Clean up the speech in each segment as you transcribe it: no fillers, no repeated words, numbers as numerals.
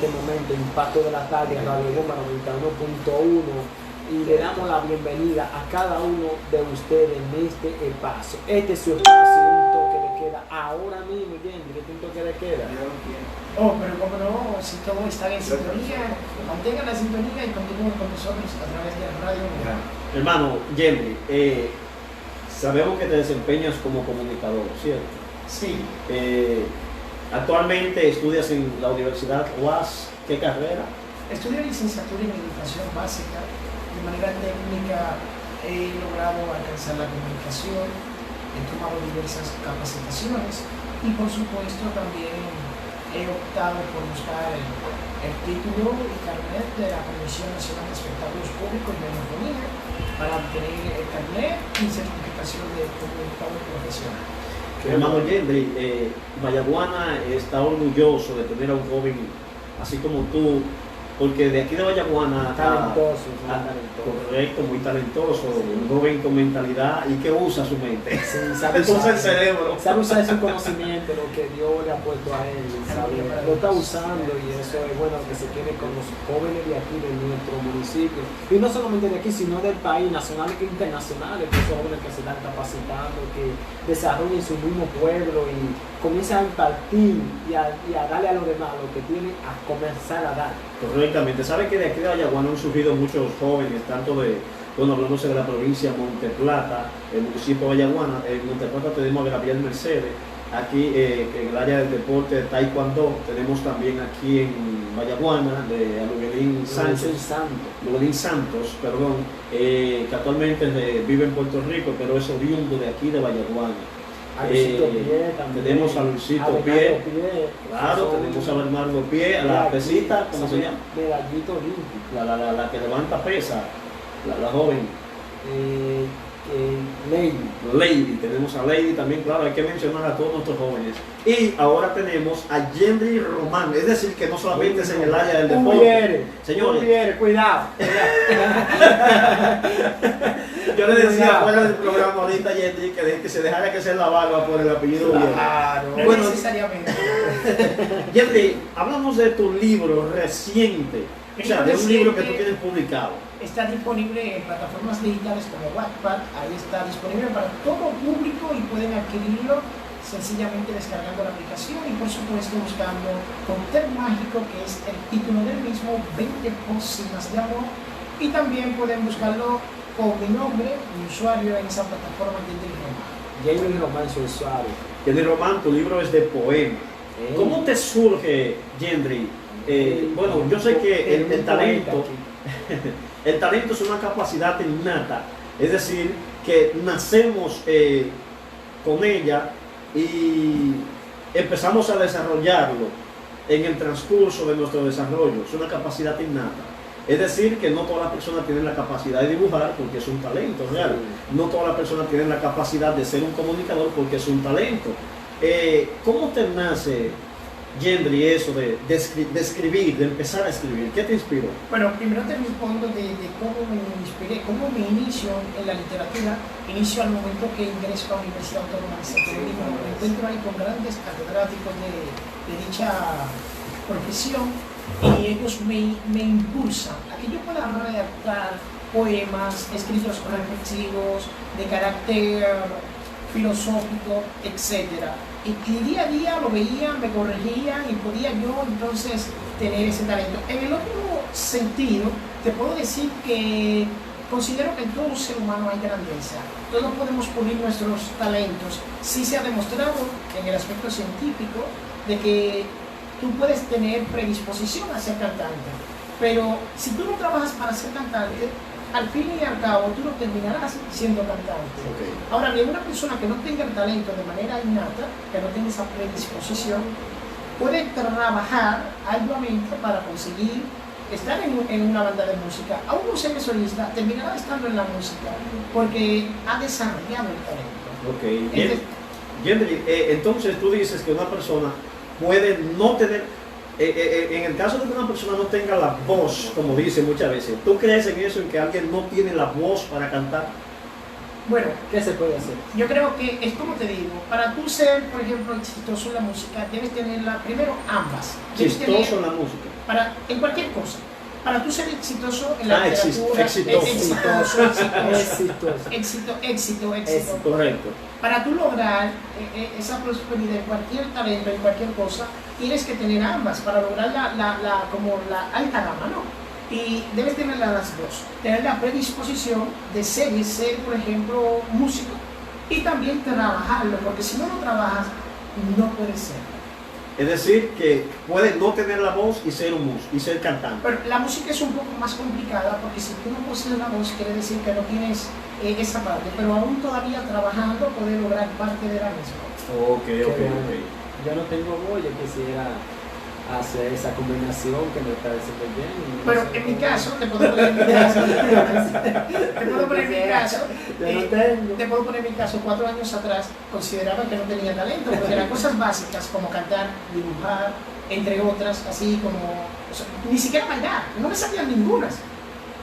este momento, Impacto de la Tarde, Radio Bomba 91.1, y le damos la bienvenida a cada uno de ustedes en este espacio. Este es su espacio, un toque de queda. Ahora mismo, ¿entiendes? ¿Qué un toque de queda? Oh, pero como no, si todos están en sintonía, mantengan la sintonía y continúen con nosotros a través de la radio. Hermano, Yendri, sabemos que te desempeñas como comunicador, ¿cierto? Sí. Actualmente estudias en la Universidad UAS, ¿qué carrera? Estudio licenciatura en educación básica. De manera técnica he logrado alcanzar la comunicación, he tomado diversas capacitaciones y por supuesto también he optado por buscar el título y carnet de la Comisión Nacional de Espectáculos Públicos y Radiofonía para obtener el carnet y certificación de comunicador profesional. Hermano Yendri, Vallaguana está orgulloso de tener a un joven así como tú, porque de aquí de Vallaguana Talentoso, correcto, muy talentoso, un joven con mentalidad y que usa su mente. Sí, sabe usa el cerebro. Sabe usar su conocimiento, lo que Dios le ha puesto a él, sabe, lo está usando, y eso es bueno que se quede con los jóvenes de aquí, de nuestro municipio. Y no solamente de aquí, sino del país, nacionales e internacionales, que son jóvenes que se están capacitando, que desarrollen su mismo pueblo y comiencen a impartir y a darle a los demás lo que tienen a comenzar a dar. Correctamente. Sabe que de aquí de Vallaguana han surgido muchos jóvenes, tanto de, bueno, hablándose de la provincia de Monteplata, el municipio de Vallaguana. En Monteplata tenemos a Gabriel Mercedes, aquí en el área del deporte de Taekwondo. Tenemos también aquí en Vallaguana a Luguelín Santos, que actualmente vive en Puerto Rico, pero es oriundo de aquí de Vallaguana. Tenemos a Luisito Pie, claro, tenemos a Bernardo Pie, a la pesita, ¿cómo se llama? Medallito olímpico. La que levanta pesa, la joven. Lady, tenemos a Lady también, claro, hay que mencionar a todos nuestros jóvenes. Y ahora tenemos a Yendri Román, es decir, que no solamente es en el área del deporte. Señores, cuidado. Yo le decía fuera del programa ahorita a Yendri que se dejara que se la barba por el apellido. Claro. No bueno, necesariamente. Yendri, hablamos de tu libro reciente, o sea, de un libro que tú tienes publicado. Está disponible en plataformas digitales como Wattpad, ahí está disponible para todo público y pueden adquirirlo sencillamente descargando la aplicación y por supuesto buscando Cóctel Mágico, que es el título del mismo, 20 pócimas de amor, y también pueden buscarlo con mi nombre, mi usuario en esa plataforma de Yendri Román, su usuario. Yendri Román, tu libro es de poema. ¿Cómo te surge, Yendri? Bueno, yo sé que el talento... El talento es una capacidad innata, es decir, que nacemos con ella y empezamos a desarrollarlo en el transcurso de nuestro desarrollo. Es una capacidad innata. Es decir, que no todas las personas tienen la capacidad de dibujar porque es un talento real. No todas las personas tienen la capacidad de ser un comunicador porque es un talento. ¿Cómo te nace, Yendri, eso de escribir, de empezar a escribir? ¿Qué te inspiró? Bueno, primero te respondo de cómo me inspiré, cómo me inicio en la literatura. Inicio al momento que ingreso a la Universidad Autónoma de Santo Domingo. Me encuentro ahí con grandes catedráticos de dicha profesión y ellos me impulsan a que yo pueda redactar poemas, escritos reflexivos, de carácter filosófico, etc. Y día a día lo veían, me corregían y podía yo entonces tener ese talento. En el otro sentido, te puedo decir que considero que en todo ser humano hay grandeza. Todos podemos pulir nuestros talentos. Sí se ha demostrado en el aspecto científico de que tú puedes tener predisposición a ser cantante, pero si tú no trabajas para ser cantante, al fin y al cabo tú no terminarás siendo cantante. Okay. Ahora bien, una persona que no tenga el talento de manera innata, que no tenga esa predisposición, puede trabajar arduamente para conseguir estar en una banda de música. Aún no ser solista, terminará estando en la música porque ha desarrollado el talento. Ok. Yendri, entonces tú dices que una persona puede no tener, en el caso de que una persona no tenga la voz, como dice muchas veces, ¿tú crees en eso, en que alguien no tiene la voz para cantar? Bueno, ¿qué se puede hacer? Yo creo que es como te digo, para tú ser, por ejemplo, exitoso en la música, debes tenerla primero ambas. Chistoso en la música. en cualquier cosa. Para tú ser exitoso en la literatura, éxito. Correcto. Para tú lograr esa prosperidad en cualquier talento, en cualquier cosa, tienes que tener ambas para lograr como la alta gama, ¿no? Y debes tener las dos. Tener la predisposición de ser, por ejemplo, músico, y también trabajarlo, porque si no lo trabajas, no puedes ser. Es decir, que puedes no tener la voz y ser un músico, y ser cantante. Pero la música es un poco más complicada, porque si tú no posees la voz, quiere decir que no tienes esa parte, pero aún todavía trabajando puedes lograr parte de la misma. Ok. Yo no tengo voz, yo quisiera hacer esa combinación que me está diciendo bien. Pero en mi caso, te puedo poner en mi caso, te puedo poner en mi caso, 4 años atrás consideraba que no tenía talento, porque eran cosas básicas como cantar, dibujar, entre otras, así como, o sea, ni siquiera bailar, no me salían ningunas.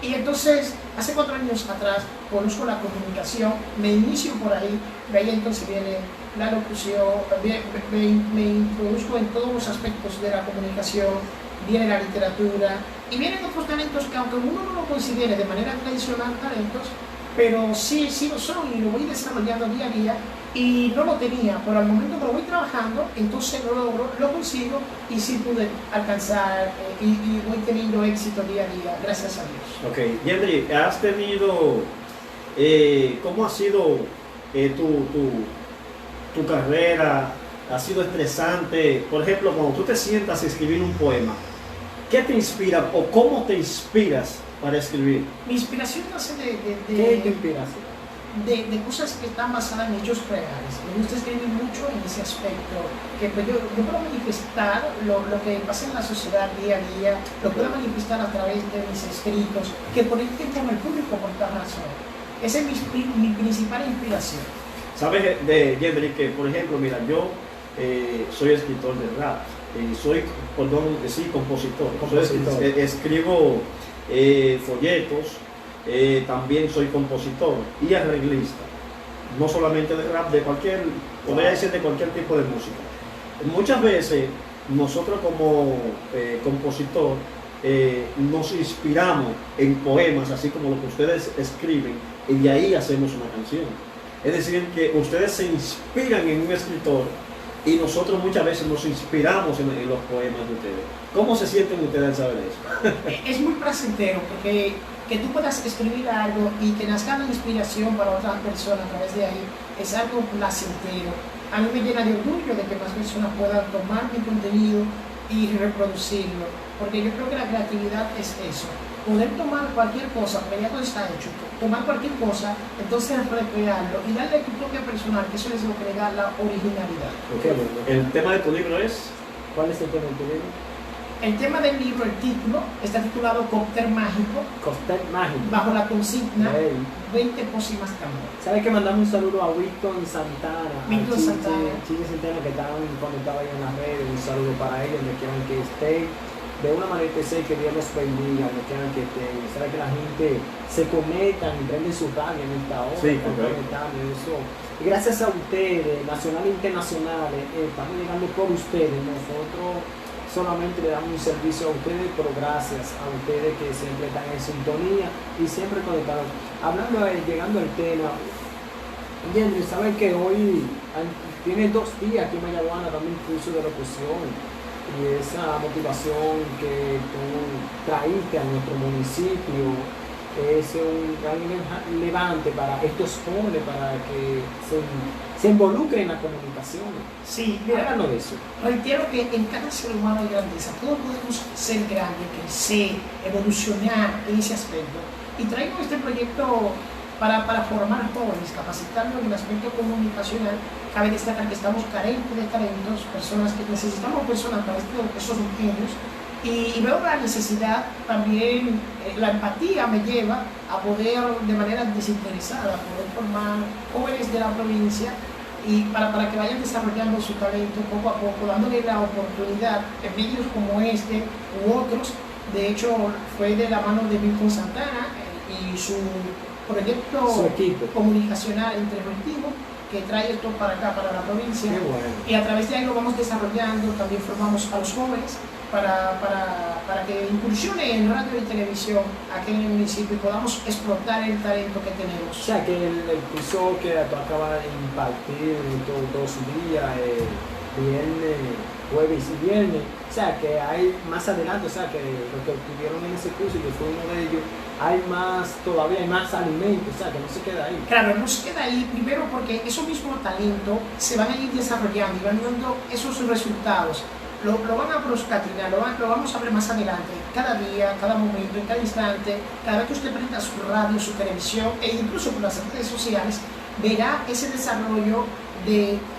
Y entonces, hace 4 años atrás, conozco la comunicación, me inicio por ahí, de ahí entonces viene la locución, me introduzco en todos los aspectos de la comunicación, viene la literatura, y vienen otros talentos que aunque uno no lo considere de manera tradicional talentos, pero sí lo son y lo voy desarrollando día a día, y no lo tenía, pero al momento que lo voy trabajando, entonces lo consigo y sí pude alcanzar y voy teniendo éxito día a día, gracias a Dios. Ok, Yendri, has tenido, ¿cómo ha sido tu carrera? ¿Ha sido estresante? Por ejemplo, cuando tú te sientas a escribir un poema, ¿qué te inspira o cómo te inspiras para escribir? Mi inspiración nace ¿Qué te inspiración? De cosas que están basadas en hechos reales. Me gusta escribir mucho en ese aspecto, que pues yo puedo manifestar lo que pasa en la sociedad día a día, lo puedo manifestar a través de mis escritos, que conecten con el público por tal razón. Esa es mi principal inspiración. Sabes, Yendri, que por ejemplo, mira, yo soy escritor de rap, compositor. Escribo folletos. También soy compositor y arreglista, no solamente de rap, podría decir de cualquier tipo de música. Muchas veces nosotros como compositor nos inspiramos en poemas, así como lo que ustedes escriben, y de ahí hacemos una canción. Es decir, que ustedes se inspiran en un escritor y nosotros muchas veces nos inspiramos en los poemas de ustedes. ¿Cómo se sienten ustedes al saber eso? Es muy placentero porque que tú puedas escribir algo y que nazca la inspiración para otras personas a través de ahí es algo placentero. A mí me llena de orgullo de que más personas puedan tomar mi contenido y reproducirlo, porque yo creo que la creatividad es eso, poder tomar cualquier cosa, porque ya todo está hecho, tomar cualquier cosa, entonces recrearlo y darle tu toque personal, que eso es lo que le da la originalidad. Okay. El tema de tu libro es... ¿Cuál es el tema de tu libro? El tema del libro, el título, está titulado Cóctel Mágico. Cóctel Mágico. Bajo la consigna 20 pócimas tambor. ¿Sabes que mandamos un saludo a Wilton Santana? Wilton Santana. Chiche Centeno, que estaban conectados ahí en las redes. Un saludo para ellos, donde quieran que estén. De una manera especial, que Dios los bendiga, donde quieran que estén. ¿Sabes que la gente se conecta y prende su radio en esta hora? Sí, eso. Y gracias a ustedes, nacionales e internacionales, estamos llegando por ustedes. Nosotros solamente le damos un servicio a ustedes, pero gracias a ustedes que siempre están en sintonía y siempre conectados. Llegando al tema, Yendri, ¿saben que hoy tiene 2 días aquí en Mayaguana dando un curso de locución? Y esa motivación que tú traíste a nuestro municipio es un gran levante para estos jóvenes, para que se involucren en la comunicación. Sí, háganos de eso. Reitero que en cada ser humano hay grandeza. Todos podemos ser grandes, crecer, evolucionar en ese aspecto. Y traigo este proyecto para formar jóvenes, capacitarlos en el aspecto comunicacional. Cabe destacar que estamos carentes de talentos, personas que necesitamos personas para esos ingenios. Y veo la necesidad también, la empatía me lleva a poder de manera desinteresada, poder formar jóvenes de la provincia y para que vayan desarrollando su talento poco a poco, dándole la oportunidad en medios como este u otros. De hecho, fue de la mano de Wilton Santana y su proyecto comunicacional interactivo que trae esto para acá, para la provincia. Qué bueno. Y a través de ahí lo vamos desarrollando, también formamos a los jóvenes para para que incursione en radio y televisión aquí en el municipio y podamos explotar el talento que tenemos. O sea, que el curso que tú acabas de impartir todos los días, viernes, jueves y viernes, o sea, que hay más adelante, o sea, que los que obtuvieron en ese curso, yo fui uno de ellos, hay más, todavía hay más alimentos, o sea, que no se queda ahí. Claro, no se queda ahí, primero porque esos mismos talentos se van a ir desarrollando y van dando esos resultados. Lo van a proscatinar, lo vamos a ver más adelante, cada día, cada momento, en cada instante, cada vez que usted prenda su radio, su televisión e incluso por las redes sociales, verá ese desarrollo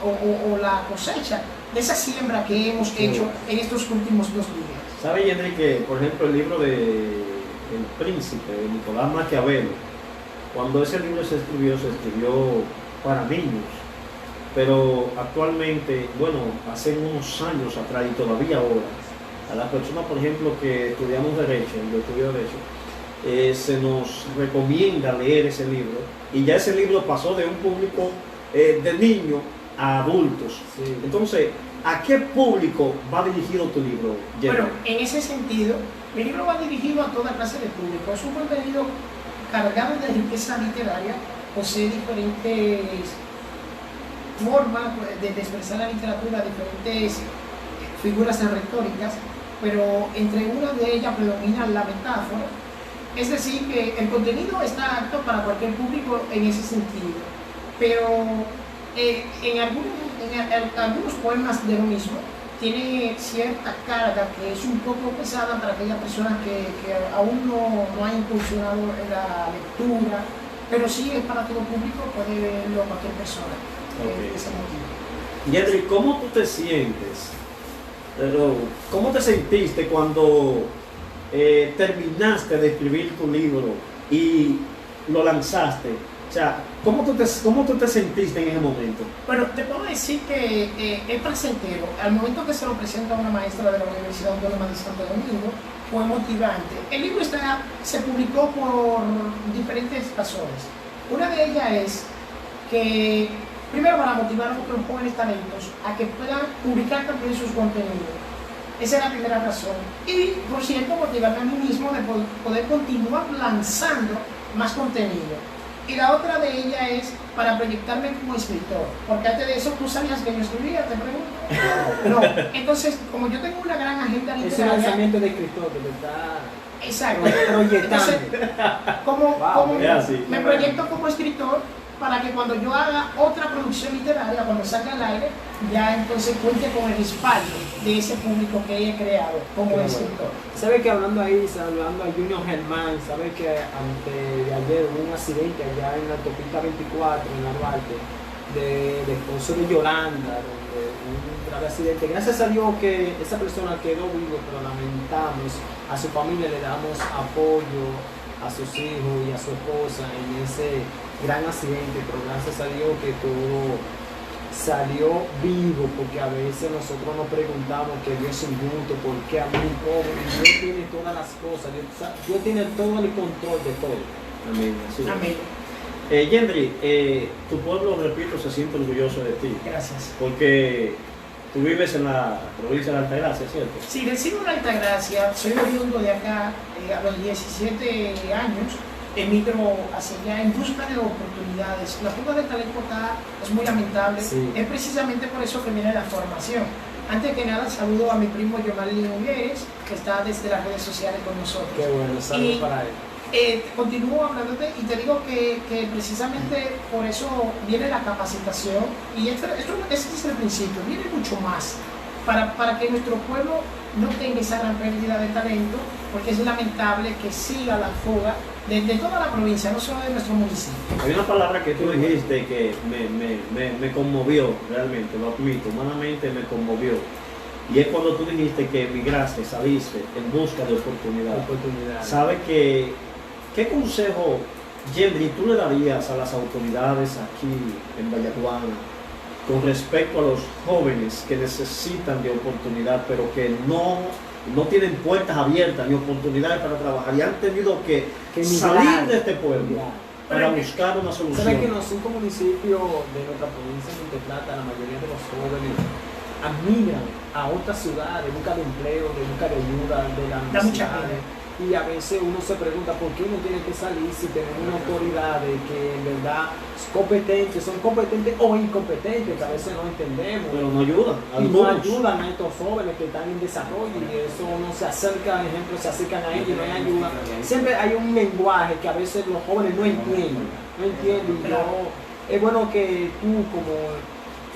o la cosecha de esa siembra que hemos hecho en estos últimos 2 días. ¿Sabe, Henry, que por ejemplo el libro de El Príncipe, de Nicolás Maquiavelo, cuando ese libro se escribió para niños? Pero actualmente, bueno, hace unos años atrás y todavía ahora, a las personas, por ejemplo, que estudiamos Derecho, yo estudio Derecho, se nos recomienda leer ese libro, y ya ese libro pasó de un público de niños a adultos. Sí. Entonces, ¿a qué público va dirigido tu libro, Jenny? Bueno, en ese sentido, mi libro va dirigido a toda clase de público. Es un contenido cargado de riqueza literaria, posee diferentes formas de expresar la literatura, diferentes figuras retóricas, pero entre una de ellas predomina la metáfora. Es decir, que el contenido está apto para cualquier público en ese sentido, pero en algunos poemas de lo mismo tiene cierta carga que es un poco pesada para aquellas personas que aún no han incursionado en la lectura, pero sí es para todo público, puede leerlo cualquier persona. Okay. Ese motivo. Yedri, ¿cómo tú te sientes? ¿Cómo te sentiste cuando terminaste de escribir tu libro y lo lanzaste? O sea, ¿cómo tú te sentiste en ese momento? Bueno, te puedo decir que es placentero. Al momento que se lo presenta a una maestra de la Universidad Autónoma de Santo Domingo, fue motivante. El libro se publicó por diferentes razones. Una de ellas es que, primero, para motivar a otros jóvenes talentos a que puedan publicar también sus contenidos. Esa es la primera razón. Y, por cierto, motivarme a mí mismo de poder continuar lanzando más contenido. Y la otra de ellas es para proyectarme como escritor. Porque antes de eso, ¿tú sabías que yo escribía? Te pregunto. No. Entonces, como yo tengo una gran agenda Ese literaria... lanzamiento de escritor que te está Exacto. proyectando. Entonces, como así. me proyecto como escritor para que cuando yo haga otra producción literaria, cuando salga al aire, ya entonces cuente con el respaldo de ese público que he creado como escritor. ¿Sabe que hablando a Junior Germán, sabe que antes de ayer hubo un accidente allá en la autopista 24, en la Duarte, de esposo de Yolanda, donde un grave accidente? Gracias a Dios que esa persona quedó vivo, pero lamentamos, a su familia le damos apoyo, a sus hijos y a su esposa en ese gran accidente, pero gracias a Dios que todo salió vivo, porque a veces nosotros nos preguntamos que Dios es injusto, ¿por qué a mí pobre? Dios tiene todas las cosas, Dios tiene todo el control de todo. Amén. Sí. Amén. Yendri, tu pueblo, repito, se siente orgulloso de ti. Gracias. Porque tú vives en la provincia de Altagracia, ¿cierto? Sí, resido en Altagracia, soy oriundo de acá. A los 17 años emigro hacia allá en busca de oportunidades. La fuga de talento acá es muy lamentable. Sí. Es precisamente por eso que viene la formación. Antes que nada, saludo a mi primo Yomalí Mujeres, que está desde las redes sociales con nosotros. Qué bueno, saludos para él. Continúo hablándote y te digo que precisamente por eso viene la capacitación, y ese es el principio, viene mucho más para que nuestro pueblo no tenga esa gran pérdida de talento, porque es lamentable que siga la fuga de toda la provincia, no solo de nuestro municipio. Hay una palabra que tú dijiste que me conmovió realmente, lo admito, humanamente me conmovió. Y es cuando tú dijiste que emigraste, saliste en busca de oportunidades. ¿Sabe qué consejo, Yendri, tú le darías a las autoridades aquí en Vallaguana con respecto a los jóvenes que necesitan de oportunidad, pero que no tienen puertas abiertas ni oportunidades para trabajar y han tenido que salir de este pueblo para buscar una solución? ¿Sabes que en los 5 municipios de nuestra provincia de Monteplata, la mayoría de los jóvenes migran a otras ciudades, buscan empleo, buscan ayuda de la Da mucha universidad. pena. Y a veces uno se pregunta por qué uno tiene que salir si tenemos una autoridad que en verdad es competente, son competentes o incompetentes, que a veces no entendemos. Pero no ayudan. Y no Algunos. ayudan a estos jóvenes que están en desarrollo y eso uno se acerca, por ejemplo, se acercan a ellos y no hay ayuda. Siempre hay un lenguaje que a veces los jóvenes no entienden. Y es bueno que tú como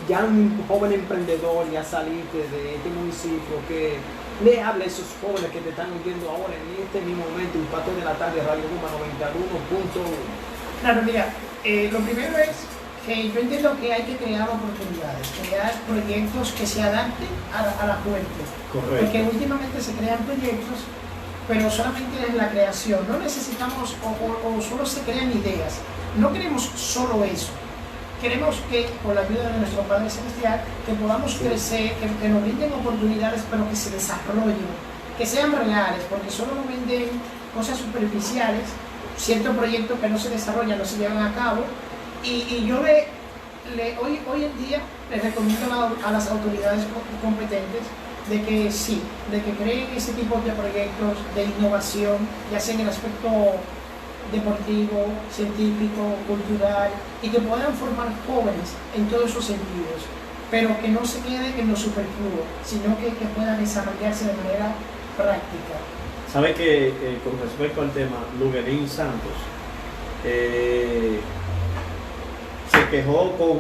ya un joven emprendedor, ya saliste de este municipio, que le hable a esos jóvenes que te están oyendo ahora en este mismo momento, Impacto de la Tarde, Radio Guma 91.1. Claro, mira, lo primero es que yo entiendo que hay que crear oportunidades, crear proyectos que se adapten a la juventud. Correcto. Porque últimamente se crean proyectos, pero solamente en la creación. No necesitamos, o solo se crean ideas. No queremos solo eso. Queremos que, con la ayuda de nuestro Padre Celestial, que podamos crecer, que nos brinden oportunidades, pero que se desarrollen, que sean reales, porque solo nos venden cosas superficiales, ciertos proyectos que no se desarrollan, no se llevan a cabo. Y yo hoy en día les recomiendo a las autoridades competentes de que sí, de que creen ese tipo de proyectos de innovación, ya sea en el aspecto deportivo, científico, cultural, y que puedan formar jóvenes en todos esos sentidos, pero que no se queden en lo superfluo, sino que puedan desarrollarse de manera práctica. Sabe que con respecto al tema, Luguerín Santos se quejó con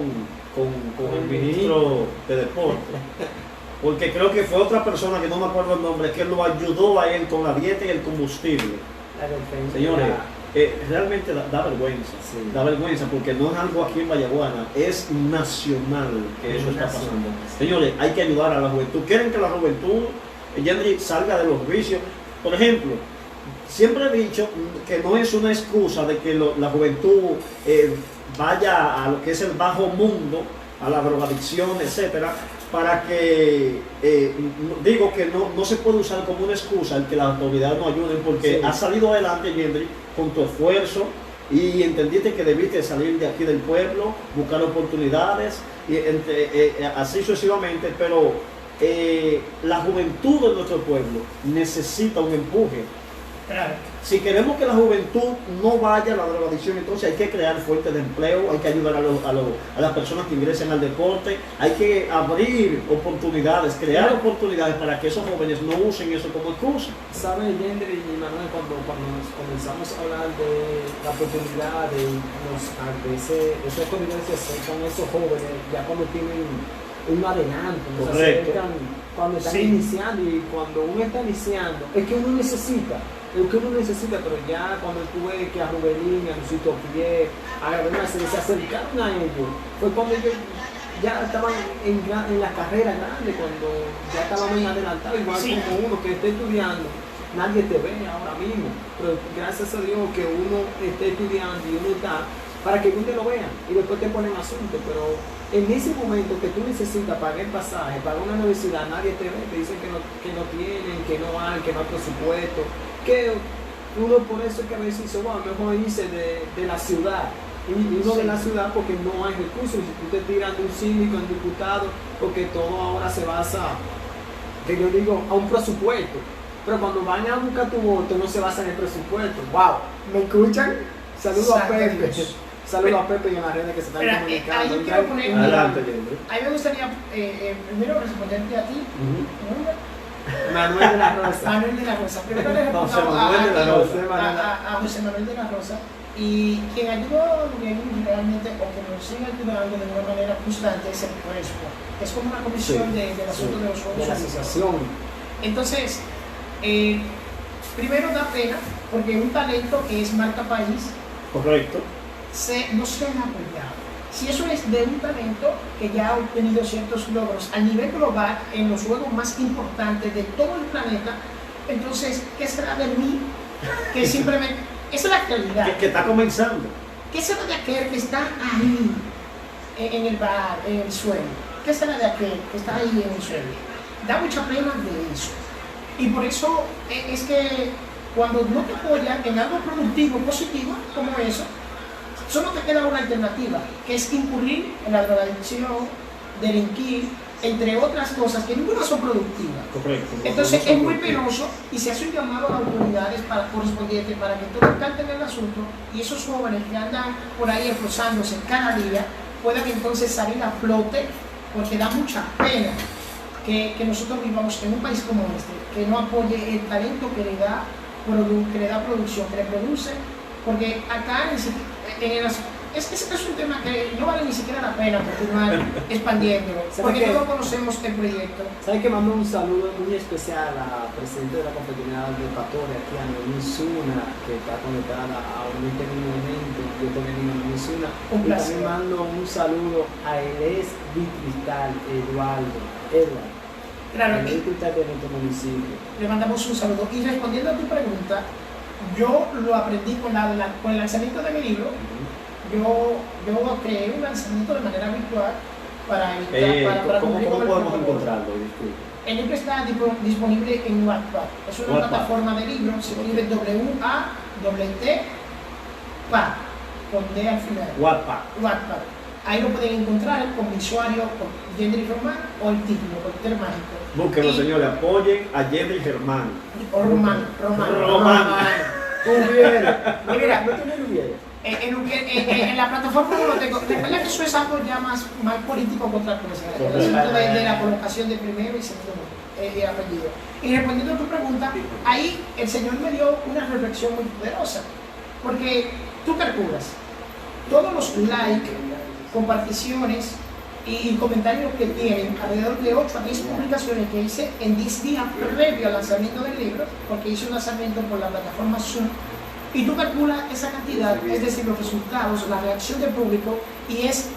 el ministro de Deporte, porque creo que fue otra persona que no me acuerdo el nombre, que lo ayudó a él con la dieta y el combustible. Señores, realmente da vergüenza, Sí. da vergüenza, porque no es algo aquí en Vallaguana, es nacional que eso está pasando. Señores, hay que ayudar a la juventud. Quieren que la juventud, Yendri, salga de los vicios. Por ejemplo, siempre he dicho que no es una excusa de que la juventud vaya a lo que es el bajo mundo, a la drogadicción, etcétera, para que digo que no se puede usar como una excusa el que las autoridades no ayuden, porque Sí. has salido adelante, Yendri, con tu esfuerzo, y entendiste que debiste salir de aquí del pueblo, buscar oportunidades, y así sucesivamente, pero la juventud de nuestro pueblo necesita un empuje. Claro. Si queremos que la juventud no vaya a la drogadicción, entonces hay que crear fuentes de empleo, hay que ayudar a las personas que ingresen al deporte, hay que abrir oportunidades, crear oportunidades para que esos jóvenes no usen eso como excusa. ¿Sabe, Yendri y Manuel, cuando nos comenzamos a hablar de la oportunidad de esa oportunidad se acercan esos jóvenes ya cuando tienen un adelanto, se Correcto. acercan cuando están Sí. iniciando, y cuando uno está iniciando es que uno necesita, pero ya cuando tú ves que a Rubelín, a Lucito Pie, a Gabriel se acercaron a ellos, fue cuando ellos ya estaban en la carrera grande, cuando ya estaban en adelantado, igual Sí. como uno que está estudiando. Nadie te ve ahora mismo, pero gracias a Dios que uno esté estudiando y uno está para que uno lo vean y después te ponen asunto, pero en ese momento que tú necesitas pagar el pasaje, pagar una universidad, nadie te ve, te dicen que no tienen, que no hay presupuesto, que uno por eso es que a veces dice, bueno, mejor irse de la ciudad, y uno de la ciudad porque no hay recursos, si tú te tiras de un síndico, un diputado, porque todo ahora se basa, que yo digo, a un presupuesto. Pero cuando van a buscar tu voto no se basa en el presupuesto. ¡Wow! ¿Me escuchan? Saludo a Santo Pepe. Dios. Saludo a Pepe y a las redes que se están Mira, comunicando. ahí yo quiero poner- Adelante, Yendri. A mí me gustaría primero responderte a ti, Manuel de la Rosa. Manuel de la Rosa. Primero le respondo José Manuel de la Rosa. a José Manuel de la Rosa, y quien ayudó a Luguerín realmente, o que nos sigue ayudando de una manera constante, es el CRESPO. Es como una comisión Sí, del asunto de los de Juegos la Olímpicos. asociación. Entonces, primero da pena porque un talento que es marca país Correcto. no se han apoyado. Si eso es de un talento que ya ha obtenido ciertos logros a nivel global en los juegos más importantes de todo el planeta, entonces, ¿qué será de mí? Que simplemente, esa es la realidad. Que está comenzando. ¿Qué será de aquel que está ahí en el bar, en el suelo? ¿Qué será de aquel que está ahí en el suelo? Da mucha pena de eso. Y por eso es que cuando no te apoyan en algo productivo, positivo, como eso, solo te queda una alternativa, que es incurrir en la drogadicción, delinquir, entre otras cosas que ninguna son productivas. Correcto. Entonces es muy penoso y se hace un llamado a las autoridades correspondientes para que todos canten el asunto y esos jóvenes que andan por ahí esforzándose cada día puedan entonces salir a flote, porque da mucha pena que nosotros vivamos en un país como este, que no apoye el talento que le da producción, que le produce, porque acá es un tema que no vale ni siquiera la pena continuar expandiéndolo, porque todos conocemos el proyecto. ¿Sabes que mando un saludo muy especial a la presidenta de la confraternidad de Pastores, aquí a Noemí Zuna, que está conectada ahorita en un momento? Yo también digo Noemí Zuna. Un y placer. también mando un saludo a Eles Vitristal, Edward. Claro, El Vitristal de nuestro municipio. le mandamos un saludo. Y respondiendo a tu pregunta, yo lo aprendí con el lanzamiento de mi libro. Yo creé un lanzamiento de manera virtual para ¿Cómo cumplir con el podemos protocolo. encontrarlo? Disculpe. El libro está disponible en Wattpad. Es una Wattpad. plataforma de libros, se escribe W-A-T-T, con D al final. Wattpad. Ahí lo pueden encontrar con mi usuario, con Yendri Román o el título, con Ter Mágico. Búsquenlo, Y- señores, apoyen a Yendri Germán. O Román. Tú vienes. Y mira, No tienes Luviera. en la plataforma no lo tengo. Recuerda que eso es algo ya más político que otra cosa. El Correcto. asunto de la colocación de primero y segundo apellido. Y respondiendo a tu pregunta, ahí el Señor me dio una reflexión muy poderosa. Porque tú calculas todos los likes, comparticiones y comentarios que tienen, alrededor de 8 a 10 publicaciones que hice en 10 días previo al lanzamiento del libro, porque hice un lanzamiento por la plataforma Zoom, y tú calculas esa cantidad, es decir, los resultados, la reacción del público, y es,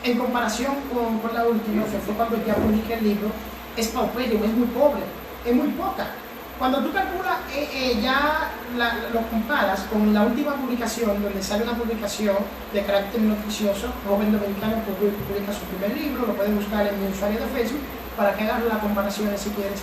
en comparación con la última, que fue cuando ya publiqué el libro, es paupérrimo, es muy pobre, es muy poca. Cuando tú calculas, lo comparas con la última publicación, donde sale una publicación de carácter noticioso, joven dominicano publica su primer libro, lo pueden buscar en mi usuario de Facebook para que hagas la comparación si quieres.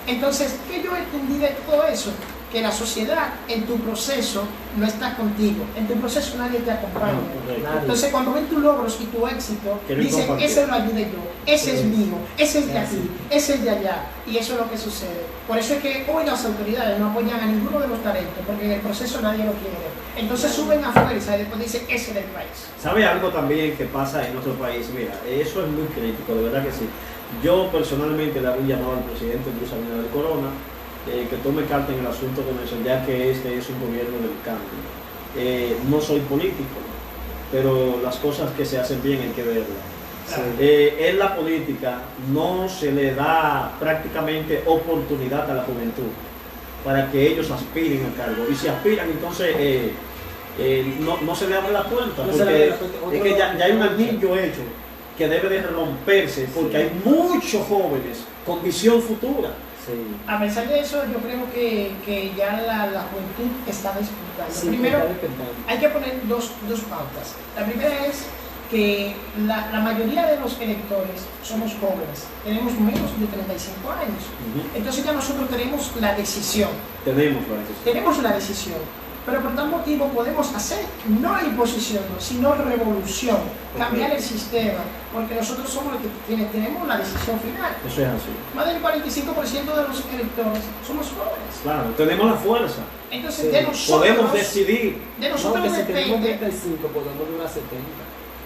Entonces, ¿qué yo entendí de todo eso? Que la sociedad en tu proceso no está contigo, en tu proceso nadie te acompaña. Correcto. Entonces, cuando ven tus logros y tu éxito, Quieren dicen, compartir. ese lo ayudé yo, ese es mío, ese es de Sí. aquí, ese es de allá, y eso es lo que sucede. Por eso es que hoy las autoridades no apoyan a ninguno de los talentos, porque en el proceso nadie lo quiere. Entonces suben a fuerza y después dicen, ese es del país. ¿Sabe algo también que pasa en nuestro país? Mira, eso es muy crítico, de verdad que sí. Yo personalmente le hago un llamado al presidente Luis Abinader Corona, que tome carta en el asunto con eso, ya que este es un gobierno del cambio. No soy político, pero las cosas que se hacen bien hay que verlas. Claro. En la política no se le da prácticamente oportunidad a la juventud para que ellos aspiren al cargo. Y si aspiran, entonces no se le abre la puerta, No se le abre la porque puerta. es que ya hay un anillo hecho que debe de romperse, porque hay muchos jóvenes con visión futura. Sí. A pesar de eso, yo creo que ya la juventud está despertando. Sí, Primero, está despertando. hay que poner dos pautas. La primera es que la mayoría de los electores somos jóvenes, tenemos menos de 35 años. Entonces ya nosotros tenemos la decisión. Tenemos la decisión. Pero por tal motivo podemos hacer no la imposición, sino revolución, cambiar el sistema, porque nosotros somos los que tenemos la decisión final. Eso es así. Más del 45% de los electores somos jóvenes. Claro, tenemos la fuerza. Entonces, Sí, de nosotros, Podemos decidir. de No, nosotros que si tenemos depende. 35, podemos durar 70.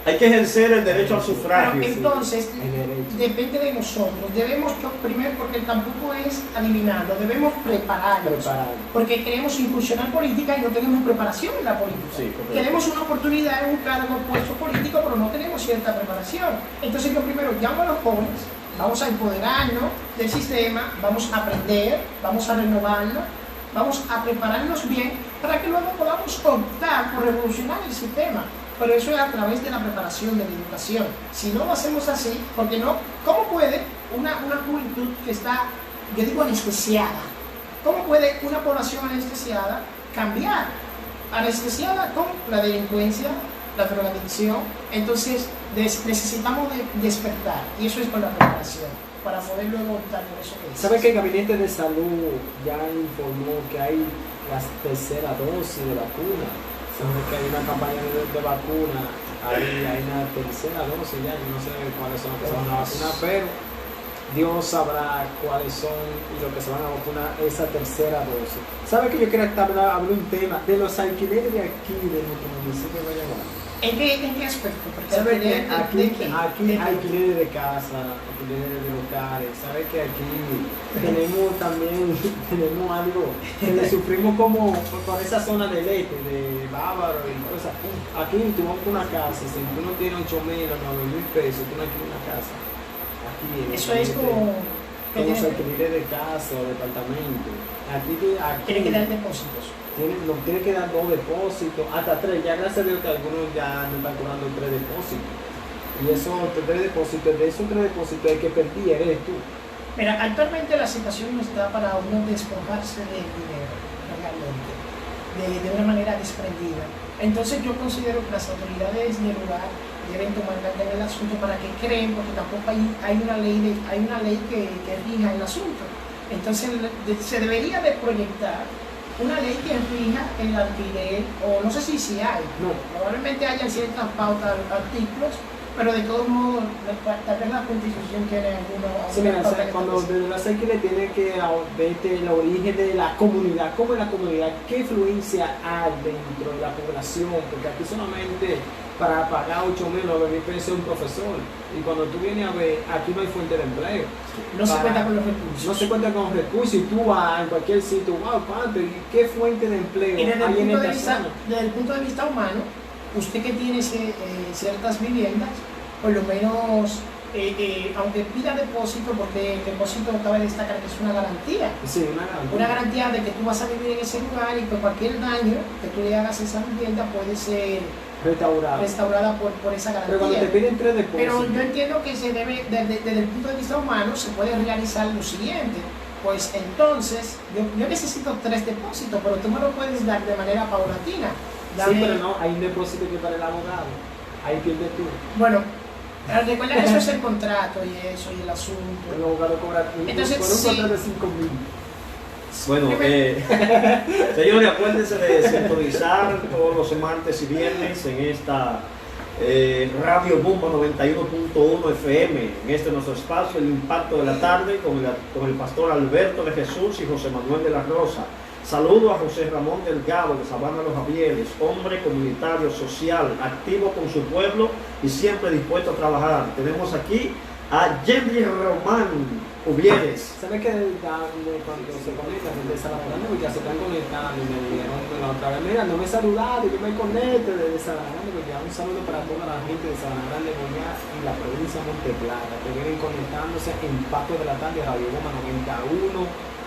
Hay que ejercer el derecho al sufragio. Pero entonces, el derecho. depende de nosotros. Debemos, primero, porque tampoco es adivinarlo, debemos prepararnos. Porque queremos incursionar política y no tenemos preparación en la política. Sí, correcto. Tenemos una oportunidad en un cargo, puesto político, pero no tenemos cierta preparación. Entonces yo primero llamo a los jóvenes, vamos a empoderarnos del sistema, vamos a aprender, vamos a renovarnos, vamos a prepararnos bien para que luego podamos optar por revolucionar el sistema. Pero eso es a través de la preparación, de la educación. Si no lo hacemos así, porque no, ¿cómo puede una juventud que está, yo digo, anestesiada? ¿Cómo puede una población anestesiada cambiar? Anestesiada con la delincuencia, la drogadicción. Entonces necesitamos despertar, y eso es con la preparación, para poder luego optar por eso que es. ¿Sabe que el Gabinete de Salud ya informó que hay la tercera dosis de vacuna? Sabe que hay una campaña de vacuna, hay una tercera dosis ya, yo no sé cuáles son las que se van a vacunar, pero Dios sabrá cuáles son y lo que se van a vacunar esa tercera dosis. ¿Sabe que yo quería hablar un tema de los alquileres de aquí, de nuestro municipio de Guayabal? ¿En qué aspecto? Porque ¿Sabe que aquí ¿de alquileres de casa, alquileres de locales? ¿Sabe que aquí tenemos también algo que le sufrimos como por esa zona del este, de Bávaro y cosas? Aquí tú vas a una casa, si tú no tienes 8,000 o 9,000 pesos, tú no alquilas una casa. Aquí eso es como los alquileres de casa o departamento. Aquí tiene que dar depósitos. Tiene que dar 2 depósitos, hasta 3. Ya gracias a Dios que algunos ya no están cobrando 3 depósitos. Y esos 3 depósitos, de esos 3 depósitos el que perdí eres tú. Mira, actualmente la situación no está para uno despojarse del dinero, realmente, de una manera desprendida. Entonces yo considero que las autoridades del lugar deben tomar carta en el asunto para que creen, porque tampoco hay una ley que rija el asunto. Entonces se debería de proyectar una ley que rija el alquiler, o no sé si hay, probablemente hayan ciertas pautas, artículos, pero de todos modos, tal vez la Constitución tiene algunos... Sí, mira, cuando desde la alquiler tiene que ver el origen de la comunidad, cómo es la comunidad, qué influencia hay dentro de la población, porque aquí solamente para pagar 8,000 o 9,000 pesos un profesor, y cuando tú vienes a ver, aquí no hay fuente de empleo. No se cuenta con los recursos. No se cuenta con los recursos, y tú vas en cualquier sitio, wow, ¿cuánto? ¿Y qué fuente de empleo hay en esta zona? Desde el punto de vista humano, usted que tiene ciertas viviendas, por lo menos, aunque pida depósito, porque el depósito cabe destacar que es una garantía. Sí, una garantía. Una garantía de que tú vas a vivir en ese lugar y que cualquier daño que tú le hagas a esa vivienda puede ser restaurada por esa garantía. Pero cuando te piden 3 depósitos. Pero yo entiendo que se debe, desde el punto de vista humano, se puede realizar lo siguiente. Pues entonces, yo necesito 3 depósitos, pero tú me lo puedes dar de manera paulatina. Sí, pero no, hay un depósito que para el abogado. Ahí pierdes tú. Bueno, recuerda que eso es el contrato y eso y el asunto. El abogado cobra entonces, por un contrato de 5,000. Bueno, señores, acuérdense de sintonizar todos los martes y viernes en esta Radio Bumba 91.1 FM, en este nuestro espacio, El Impacto de la Tarde, con el pastor Alberto de Jesús y José Manuel de la Rosa. Saludo a José Ramón Delgado de Sabana Los Javieres, hombre comunitario, social, activo con su pueblo y siempre dispuesto a trabajar. Tenemos aquí a Yendri Román Uvieres. ¿Sabes que cuando se conectan desde Salamanca, ya se están conectando y me dijeron la otra vez, mira, no me saludaron, yo me conecto desde Salamanca, porque ya un saludo para toda la gente de Salamanca de Boyá y la provincia de Monteplata, que vienen conectándose en Impacto de la Tarde, Radio Goma 91.1.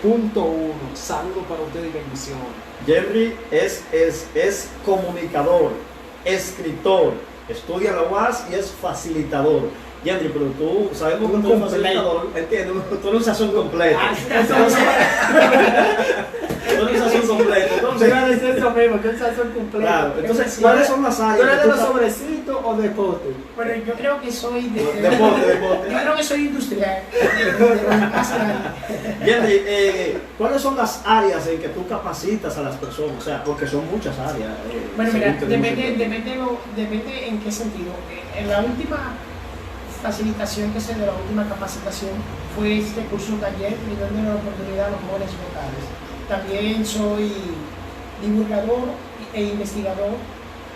Saludos para ustedes y bendiciones. Yendri es comunicador, escritor, estudia la UAS y es facilitador. Yendri, pero tú sabemos que tú eres facilitador, entiendes, tú eres un sazón completo. Tú eres un sazón completo. Entonces, iba a decir eso mismo, que es un sazón completo. Claro, entonces, ¿cuáles son las áreas? ¿Tú eres de los sobrecitos o de pote? Bueno, yo creo que soy de deporte. Yo creo que soy industrial. Yendri, ¿cuáles son las áreas en que tú capacitas a las personas? O sea, porque son muchas áreas. Bueno, mira, depende en qué sentido. En la última facilitación que se dio, la última capacitación, fue este curso taller brindando la oportunidad a los jóvenes locales. También soy divulgador e investigador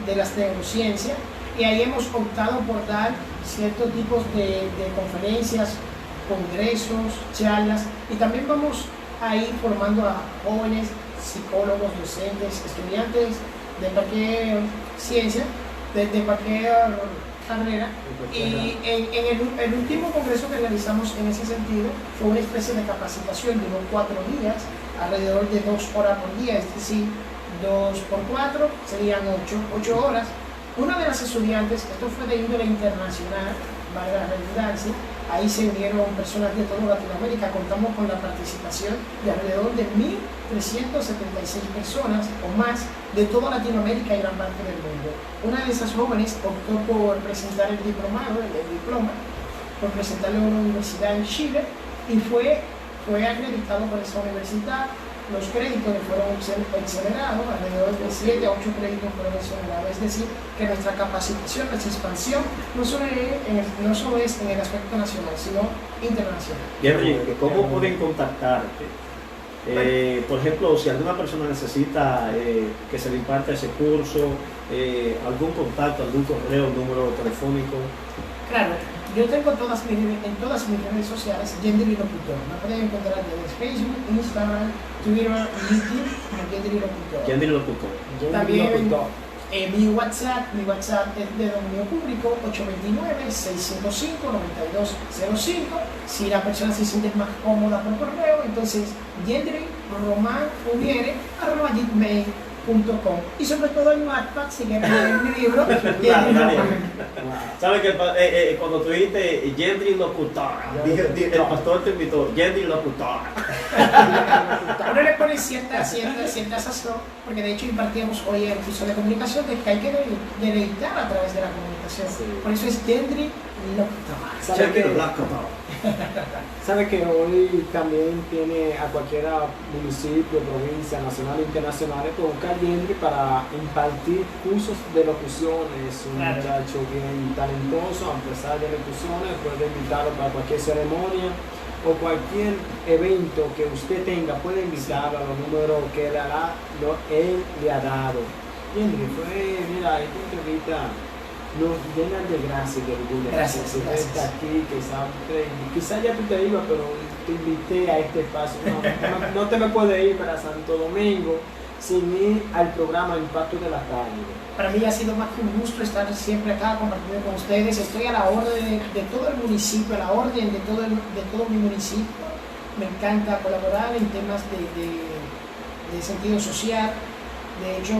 de las neurociencias y ahí hemos optado por dar ciertos tipos de conferencias, congresos, charlas, y también vamos a ir formando a jóvenes, psicólogos, docentes, estudiantes de cualquier ciencia, de cualquier carrera. Y en el último congreso que realizamos en ese sentido fue una especie de capacitación, duró 4 días, alrededor de 2 horas por día, es decir, 2 por 4 serían 8 horas. Una de las estudiantes, esto fue de índole internacional, valga la redundancia, ahí se unieron personas de toda Latinoamérica, contamos con la participación de alrededor de 1.376 personas o más de toda Latinoamérica y gran parte del mundo. Una de esas jóvenes optó por presentar el diplomado, el diploma, por presentarlo en una universidad en Chile y fue acreditado por esa universidad los créditos fueron exonerados, alrededor de 7 a 8 créditos fueron exonerados. Es decir, que nuestra capacitación, nuestra expansión, no solo es en el aspecto nacional, sino internacional. Henry, ¿cómo pueden contactarte? Por ejemplo, si alguna persona necesita que se le imparte ese curso, algún contacto, algún correo, número telefónico. Claro, yo tengo en todas mis redes sociales Yendri Locutor. Me pueden encontrar en Facebook, Instagram, Twitter y YouTube como Yendri Locutor. Yendri Locutor. También mi WhatsApp es de dominio público 829-655-9205. Si la persona se siente más cómoda por correo, entonces yendriromanuniere@gmail.com. Y sobre todo en Wattpad, si quieren leer mi libro, ¿Sabes que cuando tú dijiste Yendri Locutor, el pastor te invitó, Yendri Locutor? Uno le pone cierta sazón, porque de hecho impartíamos hoy el curso de comunicación de que hay que deleitar a través de la comunicación. Sí. Por eso es Yendri Locutor. ¿Sabe que hoy también tiene a cualquiera municipio, provincia, nacional e internacional, pues buscar Yendri para impartir cursos de locuciones? Un muchacho bien talentoso, empresario de locuciones, puede invitarlo para cualquier ceremonia o cualquier evento que usted tenga, puede invitarlo a los números que él le ha dado. Yendri, mira, esta entrevista nos llenan de gracia y de orgullo. Gracias. Aquí, quizás ya tú te ibas, pero te invité a este espacio. No te me puedes ir para Santo Domingo sin ir al programa Impacto de la Calle. Para mí ha sido más que un gusto estar siempre acá compartiendo con ustedes. Estoy a la orden de todo el municipio, a la orden de todo mi municipio. Me encanta colaborar en temas de sentido social. De hecho,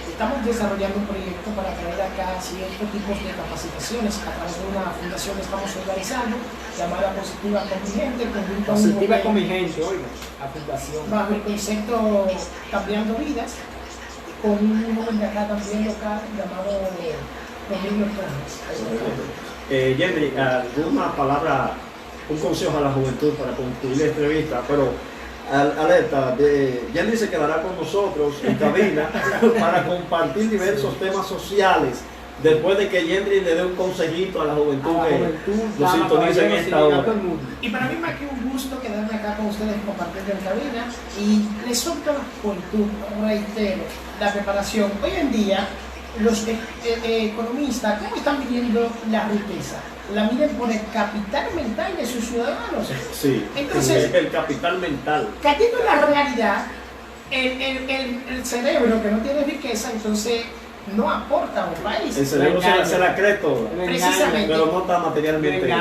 estamos desarrollando un proyecto para traer acá ciertos tipos de capacitaciones a través de una fundación que estamos organizando llamada Positiva con mi gente. Positiva con mi gente, oiga, la fundación. Bajo el concepto Cambiando Vidas, con un joven de acá también local llamado Rodrigo Torres. Yendri, ¿alguna palabra, un consejo a la juventud para concluir la entrevista? Pero alerta, Yendri se quedará con nosotros en cabina para compartir diversos temas sociales después de que Yendri le dé un consejito a la juventud que lo sintonice en esta hora. Y para mí más que un gusto quedarme acá con ustedes compartiendo en cabina y les solto a la juventud, reitero, la preparación. Hoy en día los economistas, ¿cómo están midiendo la riqueza? La miden por el capital mental de sus ciudadanos. Sí, entonces, el capital mental. Cayendo en la realidad, el cerebro que no tiene riqueza, entonces no aporta a un país. El cerebro se la cree toda. Precisamente. Pero no está materialmente.